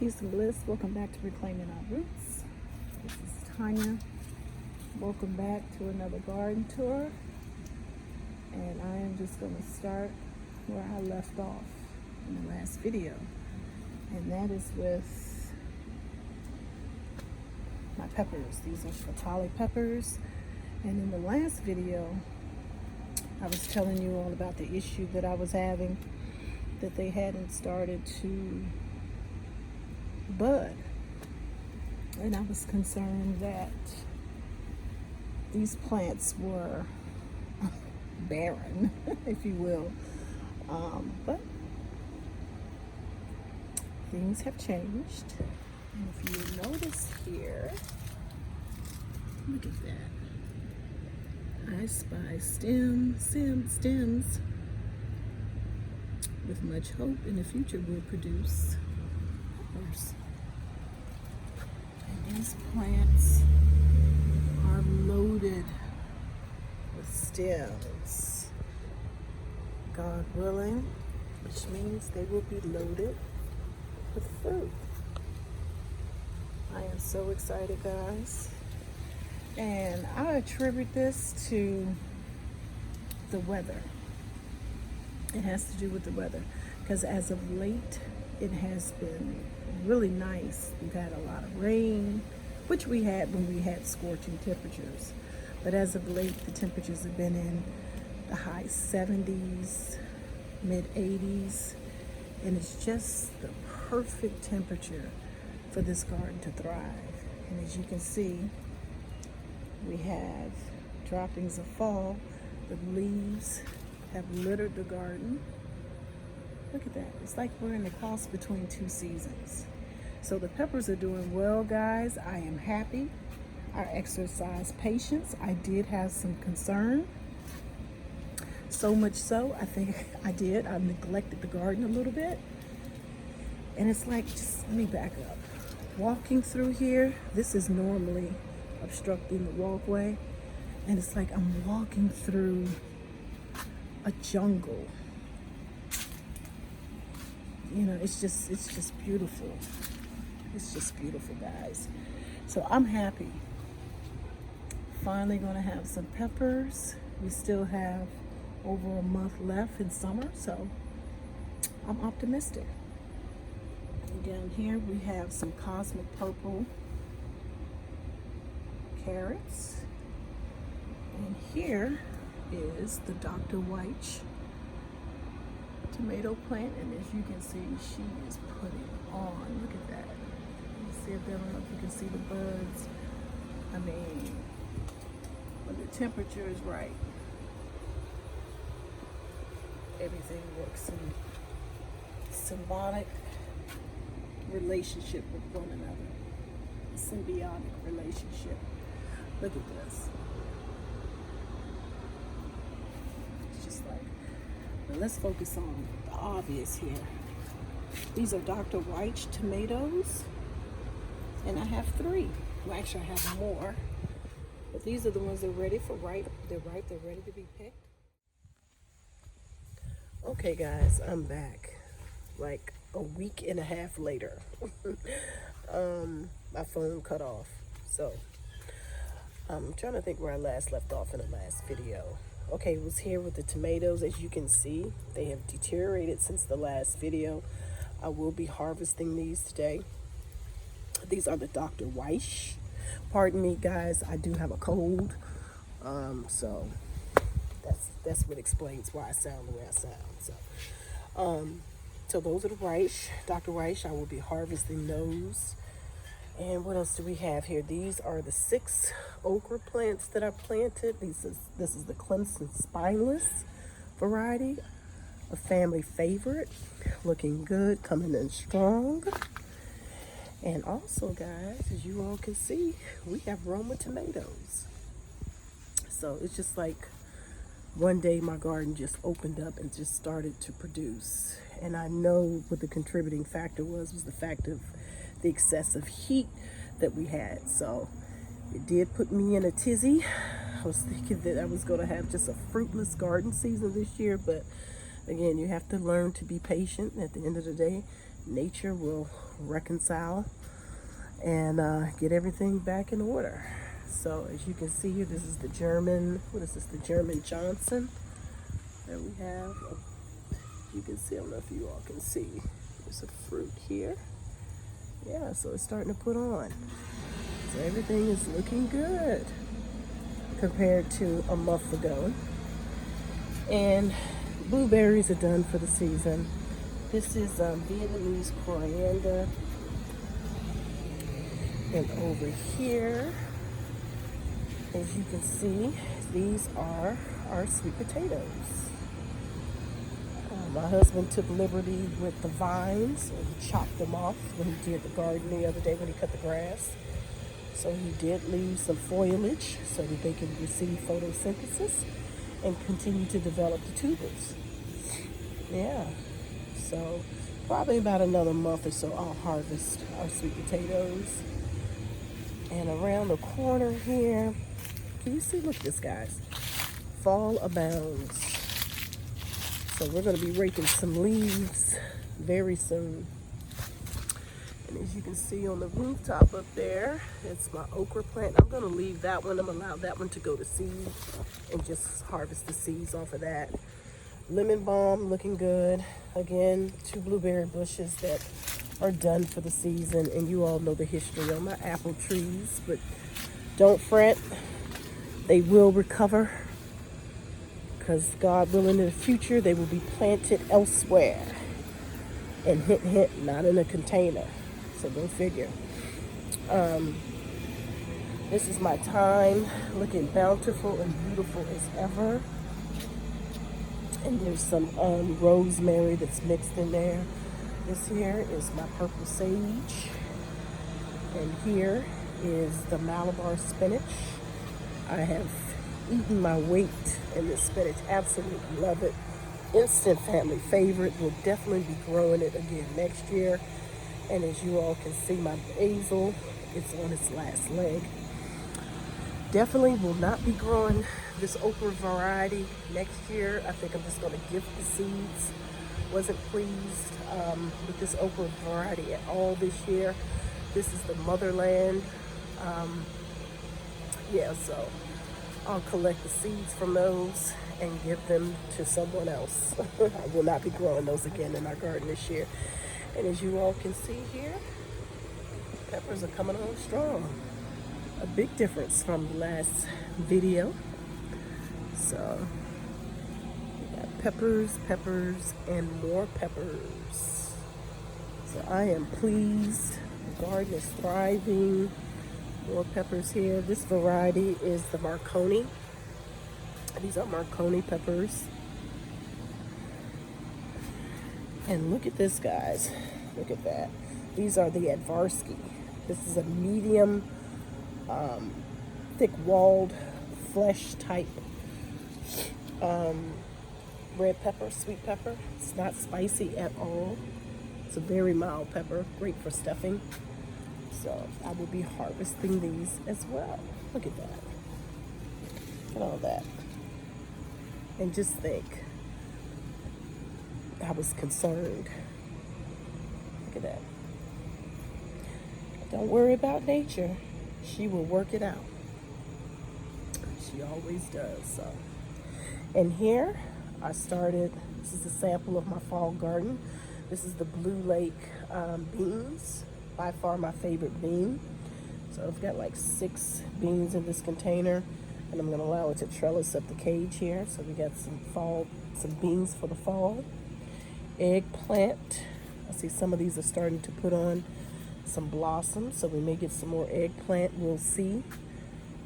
peace and bliss. Welcome back to Reclaiming Our Roots. This is Tanya. Welcome back to another garden tour. And I am just going to start where I left off in the last video. And that is with my peppers. These are fertilize peppers. And in the last video, I was telling you all about the issue that I was having, that they hadn't started to bud. And I was concerned that these plants were barren, if you will. But things have changed. And if you notice here, look at that. I spy stems with much hope in the future will produce peppers. And these plants are loaded with stems, God willing, which means they will be loaded with fruit. I am so excited, guys. And I attribute this to the weather. It has to do with the weather, because as of late, it has been really nice. We've had a lot of rain, which we had when we had scorching temperatures. But as of late, the temperatures have been in the high 70s, mid 80s, and it's just the perfect temperature for this garden to thrive. And as you can see, we have droppings of fall. The leaves have littered the garden. Look at that. It's like we're in the cross between two seasons. So the peppers are doing well, guys. I am happy. I exercised patience. I did have some concern. So much so, I think I did. I neglected the garden a little bit. And it's like, just let me back up. Walking through here, this is normally obstructing the walkway. And it's like I'm walking through a jungle. You know, it's just beautiful. It's just beautiful, guys. So I'm happy. Finally gonna have some peppers. We still have over a month left in summer, so I'm optimistic. And down here we have some cosmic purple carrots. And here is the Dr. White tomato plant, and as you can see, she is putting on. Look at that. You see it there? I don't know if you can see the buds. I mean, when the temperature is right, everything works in symbiotic relationship with one another. A symbiotic relationship. Look at this. It's just like, but let's focus on the obvious here. These are Dr. White tomatoes, and I have 3. Well, actually, I have more. But these are the ones that are ready for ripe. They're ripe. They're ready to be picked. Okay, guys, I'm back. Like a week and a half later. My phone cut off. So, I'm trying to think where I last left off in the last video. Okay, was here with the tomatoes. As you can see, they have deteriorated since the last video. I will be harvesting these today. These are the Dr. White. Pardon me, guys, I do have a cold. So that's what explains why I sound the way I sound. So those are the White, Dr. White. I will be harvesting those. And what else do we have here? These are the 6 okra plants that I planted. This is the Clemson Spineless variety, a family favorite, looking good, coming in strong. And also, guys, as you all can see, we have Roma tomatoes. So it's just like one day my garden just opened up and just started to produce. And I know what the contributing factor was the fact of the excessive heat that we had. So it did put me in a tizzy. I was thinking that I was going to have just a fruitless garden season this year, but again, you have to learn to be patient. At the end of the day, nature will reconcile and get everything back in order. So as you can see here, this is the German, what is this, the German Johnson that we have. You can see, I don't know if you all can see, there's a fruit here. Yeah, so it's starting to put on. So everything is looking good compared to a month ago. And blueberries are done for the season. This is Vietnamese coriander. And over here, as you can see, these are our sweet potatoes. My husband took liberty with the vines, and he chopped them off when he did the garden the other day when he cut the grass. So he did leave some foliage so that they can receive photosynthesis and continue to develop the tubers. Yeah, so probably about another month or so I'll harvest our sweet potatoes. And around the corner here, can you see, look at this, guys, fall abounds. So we're going to be raking some leaves very soon. And as you can see on the rooftop up there, it's my okra plant. I'm going to leave that one. I'm going to allow that one to go to seed and just harvest the seeds off of that. Lemon balm looking good. Again, 2 blueberry bushes that are done for the season. And you all know the history on my apple trees. But don't fret. They will recover. Because God willing, in the future, they will be planted elsewhere. And hint, hint, not in a container. So go figure. This is my thyme, looking bountiful and beautiful as ever. And there's some rosemary that's mixed in there. This here is my purple sage. And here is the Malabar spinach. I have eaten my weight in this spinach. Absolutely love it. Instant family favorite. Will definitely be growing it again next year. And as you all can see, my basil, it's on its last leg. Definitely will not be growing this okra variety next year. I think I'm just going to gift the seeds. Wasn't pleased with this okra variety at all this year. This is the motherland. Yeah, so I'll collect the seeds from those and give them to someone else. I will not be growing those again in our garden this year. And as you all can see here, peppers are coming on strong. A big difference from the last video. So we got peppers, peppers, and more peppers. So I am pleased. The garden is thriving. More peppers here. This variety is the Marconi. These are Marconi peppers. And look at this, guys. Look at that. These are the Advarsky. This is a medium, thick-walled, flesh type red pepper, sweet pepper. It's not spicy at all. It's a very mild pepper, great for stuffing. So I will be harvesting these as well. Look at that. Look at all that. And just think, I was concerned. Look at that. Don't worry about nature. She will work it out. She always does. So, and here I started, this is a sample of my fall garden. This is the Blue Lake beans. By far my favorite bean. So I've got like 6 beans in this container, and I'm gonna allow it to trellis up the cage here. So we got some beans for the fall. Eggplant. I see some of these are starting to put on some blossoms, so we may get some more eggplant. We'll see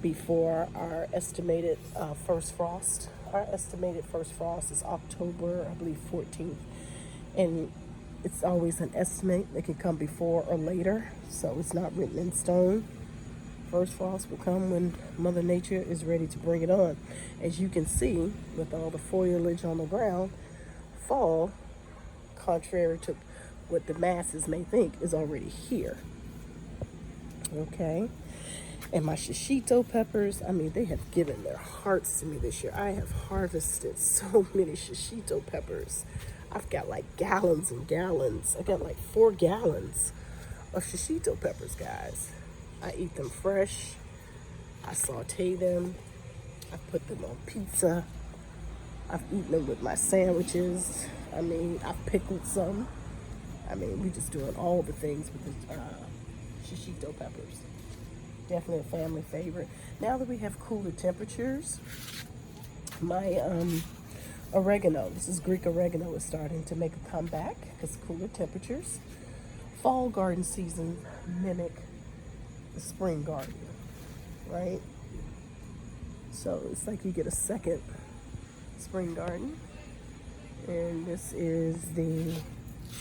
before our estimated first frost. Our estimated first frost is October, I believe, 14th. And it's always an estimate. It could come before or later, so it's not written in stone. First frost will come when Mother Nature is ready to bring it on. As you can see, with all the foliage on the ground, fall, contrary to what the masses may think, is already here. Okay? And my shishito peppers, I mean, they have given their hearts to me this year. I have harvested so many shishito peppers. I've got like gallons and gallons. I got like 4 gallons of shishito peppers, guys. I eat them fresh. I saute them. I put them on pizza. I've eaten them with my sandwiches. I mean, I've pickled some. I mean, we just doing all the things with the shishito peppers. Definitely a family favorite. Now that we have cooler temperatures, my oregano, this is Greek oregano, is starting to make a comeback because cooler temperatures. Fall garden season mimic the spring garden, right? So it's like you get a second spring garden. And this is the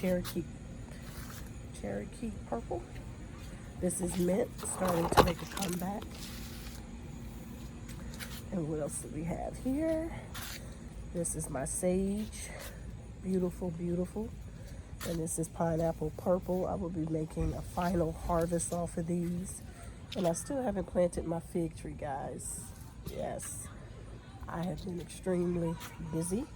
Cherokee purple. This is mint, starting to make a comeback. And what else do we have here? This is my sage, beautiful, beautiful. And this is pineapple purple. I will be making a final harvest off of these. And I still haven't planted my fig tree, guys. Yes, I have been extremely busy.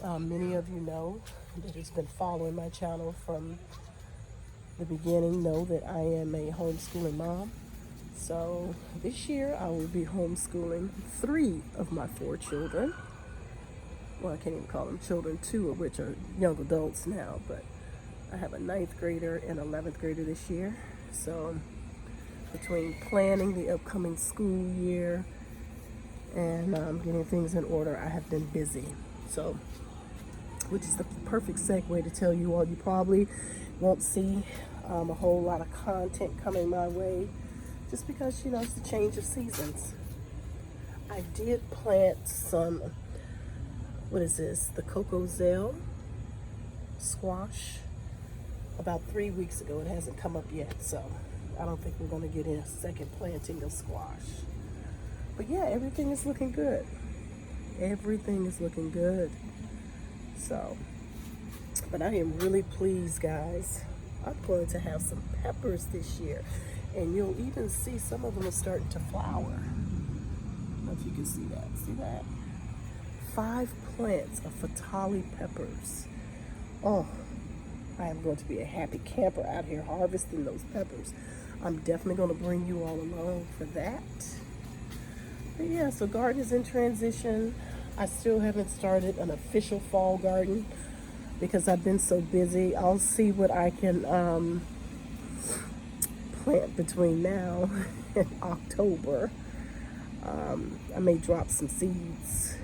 Many of you know that has been following my channel from the beginning know that I am a homeschooling mom. So this year I will be homeschooling 3 of my 4 children. Well, I can't even call them children, 2 of which are young adults now, but I have a 9th grader and 11th grader this year. So between planning the upcoming school year and getting things in order, I have been busy. So, which is the perfect segue to tell you all, you probably won't see a whole lot of content coming my way just because, you know, it's the change of seasons. I did plant some, what is this, the xoxo squash about 3 weeks ago. It hasn't come up yet, so I don't think we're going to get in a second planting of squash. But yeah, everything is looking good. Everything is looking good. So, but I am really pleased, guys. I'm going to have some peppers this year, and you'll even see some of them are starting to flower. I don't know if you can see that. See that? 5 plants of fertilize peppers. Oh, I am going to be a happy camper out here harvesting those peppers. I'm definitely going to bring you all along for that. But yeah, so garden is in transition. I still haven't started an official fall garden because I've been so busy. I'll see what I can plant between now and October. I may drop some seeds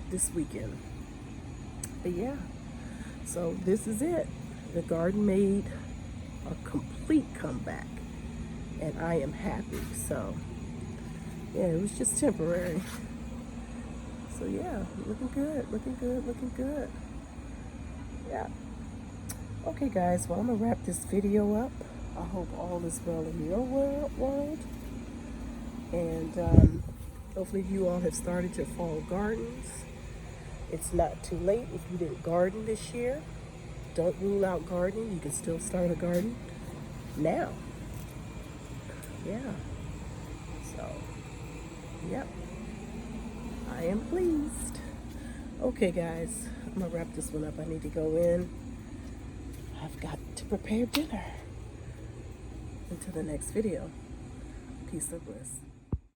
this weekend. But yeah, so this is it. The garden made a complete comeback, and I am happy. So yeah, it was just temporary. So yeah, looking good, looking good, looking good. Yeah. Okay guys, well, I'm gonna wrap this video up. I hope all is well in your world. And hopefully you all have started your fall gardens. It's not too late if you didn't garden this year. Don't rule out gardening. You can still start a garden now. Yeah. So, yep. I am pleased. Okay, guys. I'm going to wrap this one up. I need to go in. I've got to prepare dinner. Until the next video. Peace and bliss.